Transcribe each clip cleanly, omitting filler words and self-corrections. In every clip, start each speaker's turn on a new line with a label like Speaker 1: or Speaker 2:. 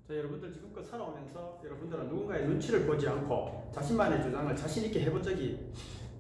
Speaker 1: 자, 여러분들 지금껏 살아오면서 여러분들은 누군가의 눈치를 보지 않고 자신만의 주장을 자신있게 해본 적이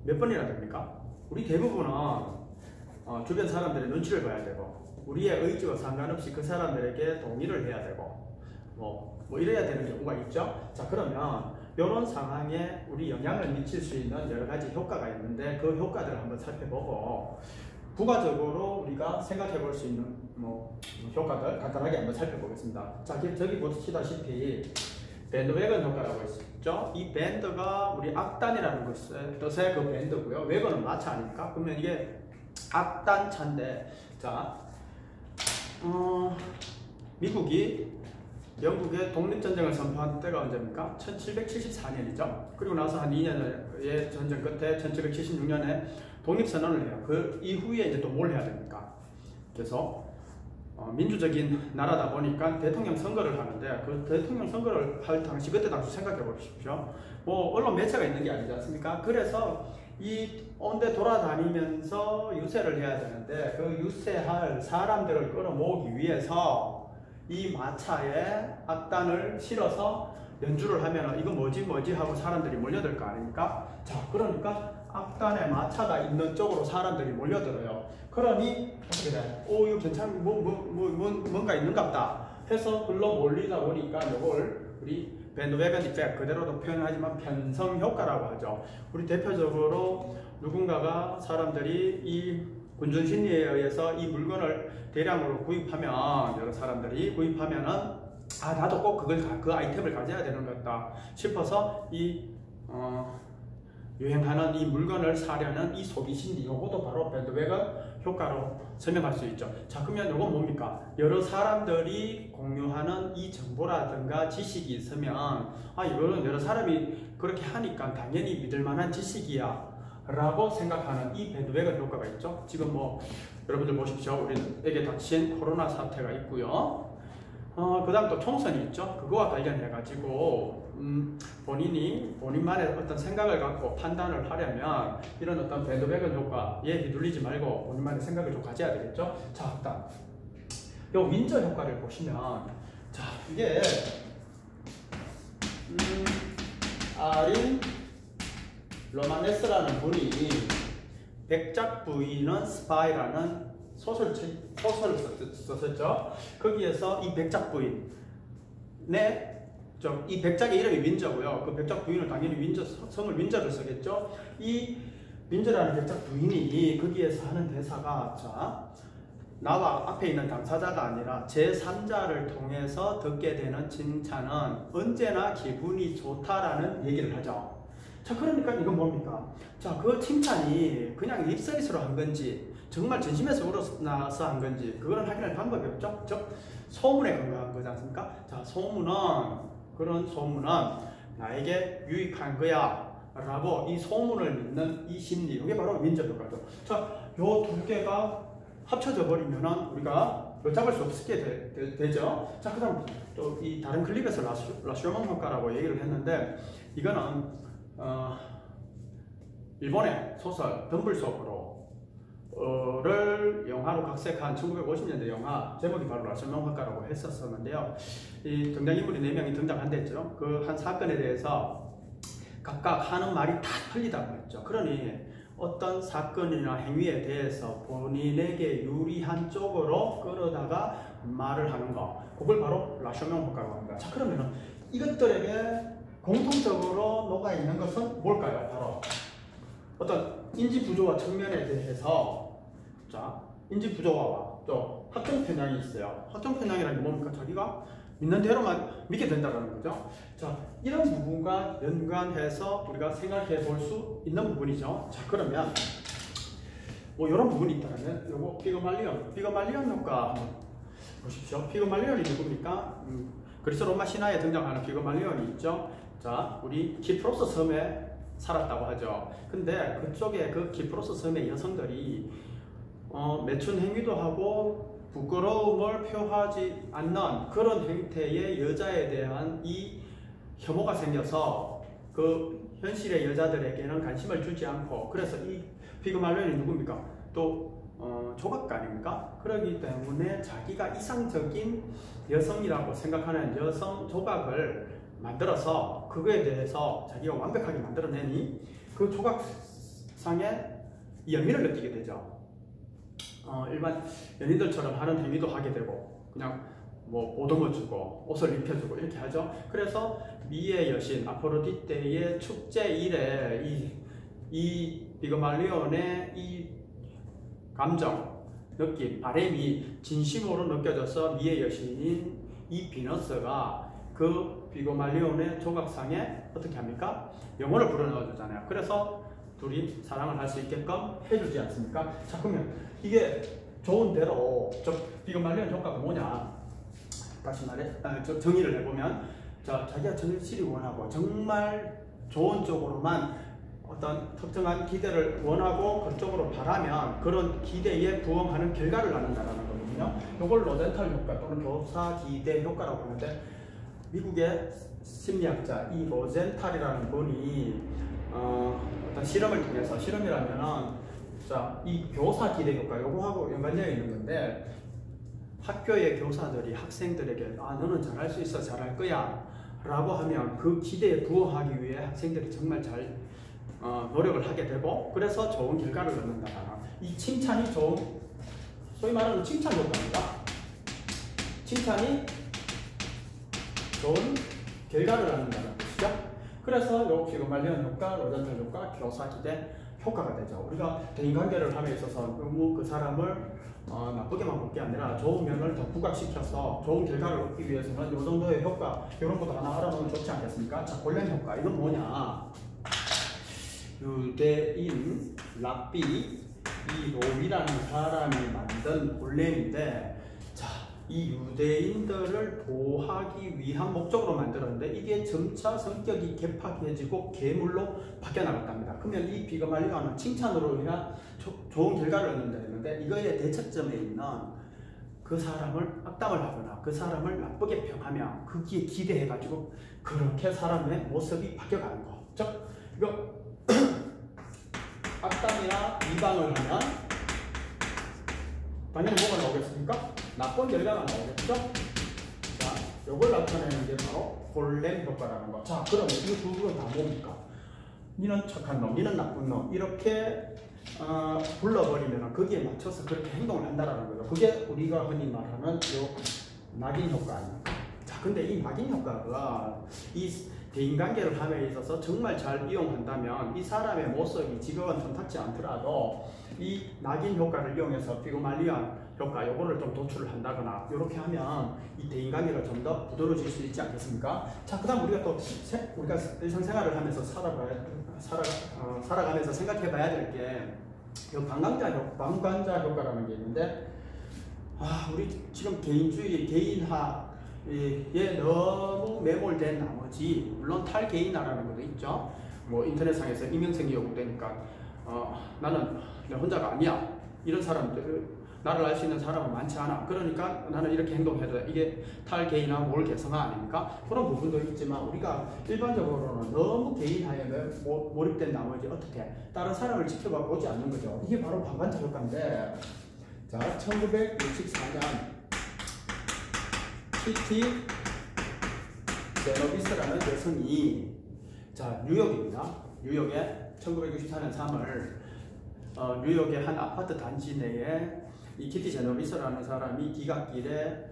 Speaker 1: 몇 번이나 됩니까? 우리 대부분은 주변 사람들의 눈치를 봐야 되고 우리의 의지와 상관없이 그 사람들에게 동의를 해야 되고 뭐 이래야 되는 경우가 있죠. 자, 그러면 이런 상황에 우리 영향을 미칠 수 있는 여러 가지 효과가 있는데 그 효과들을 한번 살펴보고 부가적으로 우리가 생각해 볼 수 있는 효과들 간단하게 한번 살펴보겠습니다. 자, 저기 보시다시피 밴드웨건 효과라고 있죠. 이 밴드가 우리 악단이라는 뜻의 그 밴드고요. 웨건은 마차 아닙니까? 그러면 이게 악단차인데, 자, 미국이 영국의 독립전쟁을 선포한 때가 언제입니까? 1774년이죠. 그리고 나서 한 2년의 전쟁 끝에 1776년에 독립선언을 해요. 그 이후에 이제 또 뭘 해야 됩니까? 그래서 민주적인 나라다 보니까 대통령 선거를 하는데 그 대통령 선거를 할 당시 그때 당시 생각해 보십시오. 뭐 언론 매체가 있는 게 아니지 않습니까? 그래서 이 온데 돌아다니면서 유세를 해야 되는데 그 유세할 사람들을 끌어모으기 위해서 이 마차에 악단을 실어서 연주를 하면 이거 뭐지 하고 사람들이 몰려들 거 아닙니까? 자, 그러니까 악단의 마차가 있는 쪽으로 사람들이 몰려들어요. 그러니 어떻게 돼? 이거 괜찮은 뭔가 있는가 보다 해서 글로 몰리다 보니까 이걸 우리 밴드웨건 이펙트 그대로도 표현하지만 편성 효과라고 하죠. 우리 대표적으로 누군가가 사람들이 이 군중 심리에 의해서 이 물건을 대량으로 구입하면 여러 사람들이 구입하면은 나도 꼭 그 아이템을 가져야 되는 것 같다 싶어서 유행하는 이 물건을 사려는 이 소비 심리, 요것도 바로 밴드웨건 효과로 설명할 수 있죠. 자, 그러면 요건 뭡니까? 여러 사람들이 공유하는 이 정보라든가 지식이 있으면 이거는 여러 사람이 그렇게 하니까 당연히 믿을 만한 지식이야 라고 생각하는 이 밴드웨건 효과가 있죠. 지금 여러분들 보십시오. 우리에게 닥친 코로나 사태가 있고요. 그 다음 또 총선이 있죠. 그거와 관련해 가지고 본인만의 어떤 생각을 갖고 판단을 하려면 이런 어떤 밴드웨건 효과에 휘둘리지 말고 본인만의 생각을 좀 가져야 되겠죠. 자, 일단 요 윈저 효과를 보시면, 자, 이게 아린 로마네스라는 분이 백작 부인은 스파이라는 소설을 썼었죠. 거기에서 이 백작 부인의 이 백작의 이름이 윈저고요. 그 백작 부인은 당연히 성을 윈저를 쓰겠죠. 이 윈저라는 백작 부인이 거기에서 하는 대사가, 자, 나와 앞에 있는 당사자가 아니라 제3자를 통해서 듣게 되는 칭찬은 언제나 기분이 좋다라는 얘기를 하죠. 자, 그러니까 이건 뭡니까? 자, 그 칭찬이 그냥 립서비스로 한 건지 정말 진심에서 우러나서 한 건지 그거는 확인할 방법이 없죠. 즉 소문에 근거한 거지 않습니까? 자, 그런 소문은 나에게 유익한 거야 라고 이 소문을 믿는 이 심리, 이게 바로 윈저 효과죠. 자, 요 두 개가 합쳐져 버리면은 우리가 잡을 수 없게 되죠. 자, 그 다음 또 이 다른 클립에서 라쇼몬 효과라고 얘기를 했는데, 이거는 일본의 소설 덤블소프를 영화로 각색한 1950년대 영화, 제목이 바로 라쇼몬 효과라고 했었는데요. 이 등장인물이 4명이 등장한댔죠. 그 한 사건에 대해서 각각 하는 말이 다 틀리다고 했죠. 그러니 어떤 사건이나 행위에 대해서 본인에게 유리한 쪽으로 끌어다가 말을 하는 거, 그걸 바로 라쇼몬 효과라고 합니다. 자, 그러면은 이것들에게 공통적으로 녹아있는 것은 뭘까요? 바로 어떤 인지부조화 측면에 대해서, 자, 인지부조화와 또 확정편향이 있어요. 확정편향이라는 게 뭡니까? 자기가 믿는 대로만 믿게 된다는 거죠. 자, 이런 부분과 연관해서 우리가 생각해 볼 수 있는 부분이죠. 자, 그러면 이런 부분이 있다면 요거 피그말리온 효과 한번 보십시오. 피그말리온이 누굽니까? 그리스 로마 신화에 등장하는 피그말리온이 있죠. 자, 우리 키프로스 섬에 살았다고 하죠. 근데 그쪽에 그 키프로스 섬의 여성들이 매춘 행위도 하고 부끄러움을 표하지 않는 그런 형태의 여자에 대한 이 혐오가 생겨서 그 현실의 여자들에게는 관심을 주지 않고, 그래서 이 피그말리온이 누굽니까? 또 조각가 아닙니까? 그렇기 때문에 자기가 이상적인 여성이라고 생각하는 여성 조각을 만들어서 그거에 대해서 자기가 완벽하게 만들어내니 그 조각상에 연민을 느끼게 되죠. 일반 연인들처럼 하는 행위도 하게 되고 그냥 뭐 보듬어 주고 옷을 입혀주고 이렇게 하죠. 그래서 미의 여신 아포로디테의 축제 일에 이 비그말리온의 이 감정, 느낌, 바람이 진심으로 느껴져서 미의 여신인 이 비너스가 그 비그말리온의 조각상에 어떻게 합니까? 영혼을 불어넣어 주잖아요. 그래서 둘이 사랑을 할 수 있게끔 해주지 않습니까? 자, 그러면 이게 좋은 대로 저 비그말리온 조각은 뭐냐? 다시 말해 정의를 해보면 자기가 절실히 원하고 정말 좋은 쪽으로만 어떤 특정한 기대를 원하고 그쪽으로 바라면 그런 기대에 부응하는 결과를 낳는다는 거거든요. 이걸 로젠탈 효과 또는 교사 기대 효과라고 하는데 미국의 심리학자 이 로젠탈이라는 분이 어떤 실험을 통해서 실험이라면은 이 교사 기대 효과 요거하고 연관되어 있는 건데 학교의 교사들이 학생들에게 너는 잘할 수 있어 잘할 거야 라고 하면 그 기대에 부응하기 위해 학생들이 정말 잘 노력을 하게 되고 그래서 좋은 결과를 얻는다. 이 칭찬이 소위 말하는 칭찬 효과입니다. 칭찬이 좋은 결과를 얻는다는 것이죠. 그래서 요 비그말리온 효과, 로젠탈 효과, 교사 기대 효과가 되죠. 우리가 대인관계를 함에 있어서 너무 그 사람을 나쁘게만 볼 게 아니라 좋은 면을 더 부각시켜서 좋은 결과를 얻기 위해서는 이 정도의 효과 이런 것도 하나 알아놓으면 좋지 않겠습니까? 자, 골렘 효과 이건 뭐냐? 유대인 랍비 이 롬이라는 사람이 만든 골렘인데 이 유대인들을 보호하기 위한 목적으로 만들었는데 이게 점차 성격이 개팍해지고 괴물로 바뀌어 나갔답니다. 그러면 이 비그말리온은 칭찬으로 인한 좋은 결과를 얻는다 했는데 이거의 대척점에 있는 그 사람을 악담을 하거나 그 사람을 나쁘게 평하면 거기에 기대해가지고 그렇게 사람의 모습이 바뀌어가는 거. 즉 이거 악담이나 비방을 하면 당연히 뭐가 나오겠습니까? 나쁜 결과가 나오겠죠? 자, 요걸 나타내는 게 바로 골렘 효과라는 거. 자, 그러면 이 두 개는 다 뭡니까? 니는 착한 놈, 니는 나쁜 놈 이렇게 불러버리면 거기에 맞춰서 그렇게 행동을 한다라는 거죠. 그게 우리가 흔히 말하는 요 낙인 효과 아닙니까? 자, 근데 이 낙인 효과가 이 대인관계를 함에 있어서 정말 잘 이용한다면 이 사람의 모습이 직업은 탐탁지 않더라도 이 낙인 효과를 이용해서 비그말리온 효과 요거를 좀 도출을 한다거나 이렇게 하면 이 대인관계가 좀 더 부드러워질 수 있지 않겠습니까? 자, 그 다음 우리가 또 우리가 일상생활을 하면서 살아가면서 생각해 봐야 될 게 방관자 효과라는 게 있는데 우리 지금 개인주의 개인화에 너무 매몰된 나머지 물론 탈개인화라는 것도 있죠. 뭐 인터넷상에서 이명생이 요구되니까 나는 내 혼자가 아니야 이런 사람들 나를 알 수 있는 사람은 많지 않아. 그러니까 나는 이렇게 행동해도 돼. 이게 탈개인화 몰 개성화 아닙니까? 그런 부분도 있지만 우리가 일반적으로는 너무 개인화에 몰입된 나머지 어떻게 다른 사람을 지켜봐 보지 않는 거죠. 이게 바로 방관자 효과인데 자, 1964년 키티 제노비스라는 여성이 뉴욕입니다. 뉴욕에 1964년 3월 뉴욕의 한 아파트 단지 내에 이 키티 제노비스라는 사람이 기갓길에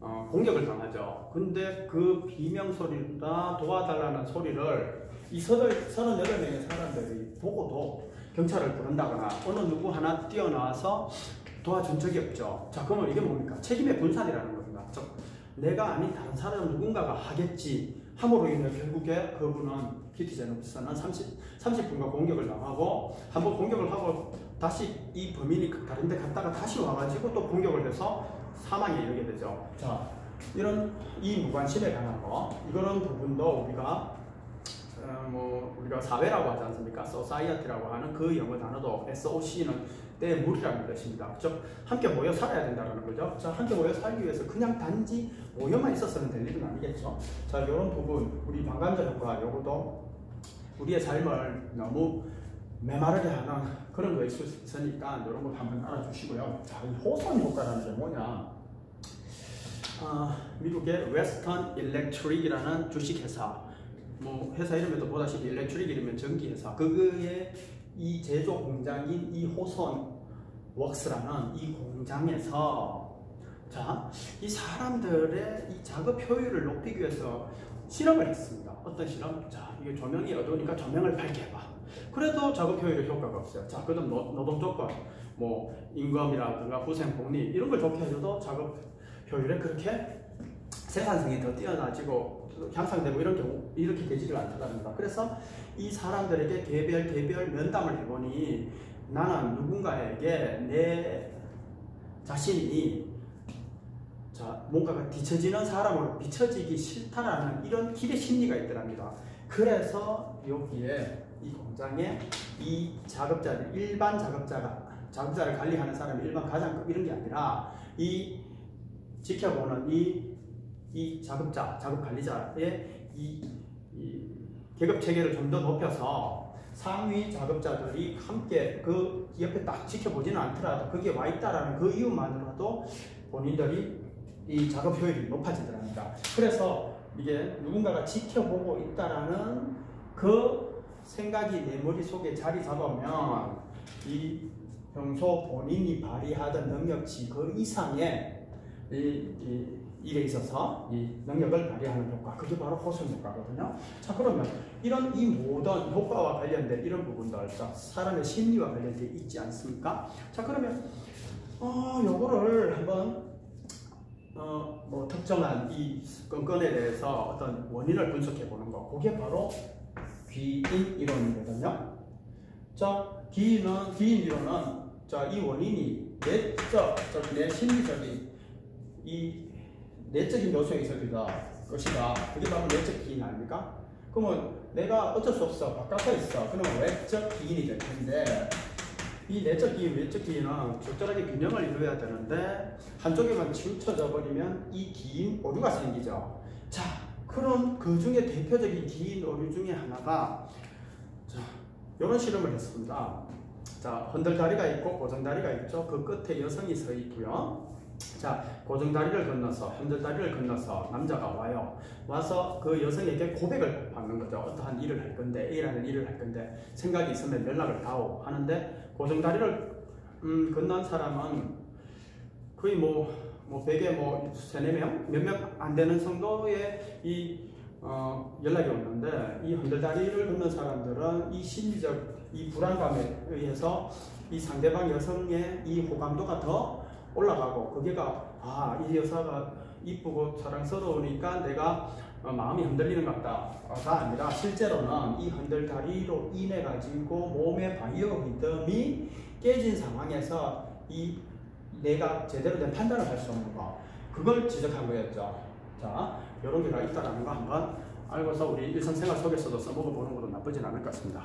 Speaker 1: 공격을 당하죠. 근데 그 비명소리나 도와달라는 소리를 이 38명의 사람들이 보고도 경찰을 부른다거나 어느 누구 하나 뛰어나와서 도와준 적이 없죠. 자, 그러면 이게 뭡니까? 책임의 분산이라는 겁니다. 즉, 내가 아닌 다른 사람 누군가가 하겠지 함으로 인해 결국에 그분은 키티 제노비스는 30분간 공격을 당하고 한번 공격을 하고 다시 이 범인이 다른 데 갔다가 다시 와가지고 또 공격을 해서 사망에 이르게 되죠. 자, 이런 이 무관심에 관한 거 이거는 부분도 우리가 사회라고 하지 않습니까? society라고 하는 그 영어 단어도 SOC는 때물이라는 뜻입니다. 즉 함께 모여 살아야 된다는 거죠. 자, 함께 모여 살기 위해서 그냥 단지 모여만 있었으면 될 일은 아니겠죠. 자, 이런 부분 우리 방관자 효과 요것도 우리의 삶을 너무 메마르게 하는 그런 거 있으니까 이런 거 한번 알아주시고요. 자, 이 호선 효과라는 게 뭐냐? 미국의 웨스턴 일렉트릭이라는 주식회사, 뭐 회사 이름에도 보다시피 일렉트릭이면 전기회사, 그거의 이 제조 공장인 이 호선 웍스라는 이 공장에서 자, 이 사람들의 이 작업 효율을 높이기 위해서 실험을 했습니다. 어떤 실험? 자, 이게 조명이 어두우니까 조명을 밝게 해봐. 그래도 작업 효율에 효과가 없어요. 자, 그다음 노동 조건, 뭐 임금이라든가 후생 복리 이런 걸 좋게 해줘도 작업 효율에 그렇게 생산성이 더 뛰어나지고 향상되고 이렇게 되지를 않다랍니다. 그래서 이 사람들에게 개별 면담을 해보니 나는 누군가에게 내 자신이 자, 뭔가가 뒤처지는 사람으로 비춰지기 싫다라는 이런 기대 심리가 있더랍니다. 그래서 여기에 이 공장에 이 작업자들, 일반 작업자를 관리하는 사람이 일반 가장급 이런 게 아니라 이 지켜보는 이 작업 관리자의 이 계급 체계를 좀 더 높여서 상위 작업자들이 함께 그 옆에 딱 지켜보지는 않더라도 거기에 와 있다라는 그 이유만으로도 본인들이 이 작업 효율이 높아지더랍니다. 그래서 이게 누군가가 지켜보고 있다라는 그 생각이 내 머릿속에 자리 잡으면 이 평소 본인이 발휘하던 능력치 그 이상의 일에 있어서 이 능력을 발휘하는 효과, 그게 바로 호선 효과거든요. 자, 그러면 이 모든 효과와 관련된 이런 부분들, 사람의 심리와 관련된 있지 않습니까? 자, 그러면 요거를 한번 뭐 특정한 이 건건에 대해서 어떤 원인을 분석해 보는 거, 그게 바로 귀인 이론이거든요. 자, 귀인 이론은 자, 이 원인이 내 심리적인 이 내적인 요소에 있을 것이다. 그게 바로 내적 기인 아닙니까? 그러면 내가 어쩔 수 없어. 바깥에 있어. 그러면 외적 기인이 될 텐데, 이 내적 기인, 외적 기인은 적절하게 균형을 이루어야 되는데, 한쪽에만 치우쳐져 버리면 이 기인 오류가 생기죠. 자, 그럼 그 중에 대표적인 기인 오류 중에 하나가, 자, 이런 실험을 했습니다. 자, 흔들다리가 있고 고정다리가 있죠. 그 끝에 여성이 서 있고요. 자, 고정다리를 건너서 흔들다리를 건너서 남자가 와서 그 여성에게 고백을 받는 거죠. 어떠한 일을 할 건데, A라는 일을 할 건데 생각이 있으면 연락을 다오 하는데, 고정다리를 건넌 사람은 거의 뭐 100에 뭐 3, 4명? 몇 명 안 되는 정도의 연락이 오는데, 이 흔들다리를 건넌 사람들은 이 심리적 이 불안감에 의해서 이 상대방 여성의 이 호감도가 더 올라가고, 거기가 이 여자가 이쁘고 사랑스러우니까 내가 마음이 흔들리는 것 같다가 아니라, 실제로는 이 흔들다리로 인해 가지고 몸의 바이오 리듬이 깨진 상황에서 내가 제대로 된 판단을 할 수 없는 거, 그걸 지적한 거였죠. 자, 이런 게가 있다라는 거 한번 알고서 우리 일상생활 속에서도 써먹어보는 것도 나쁘진 않을 것 같습니다.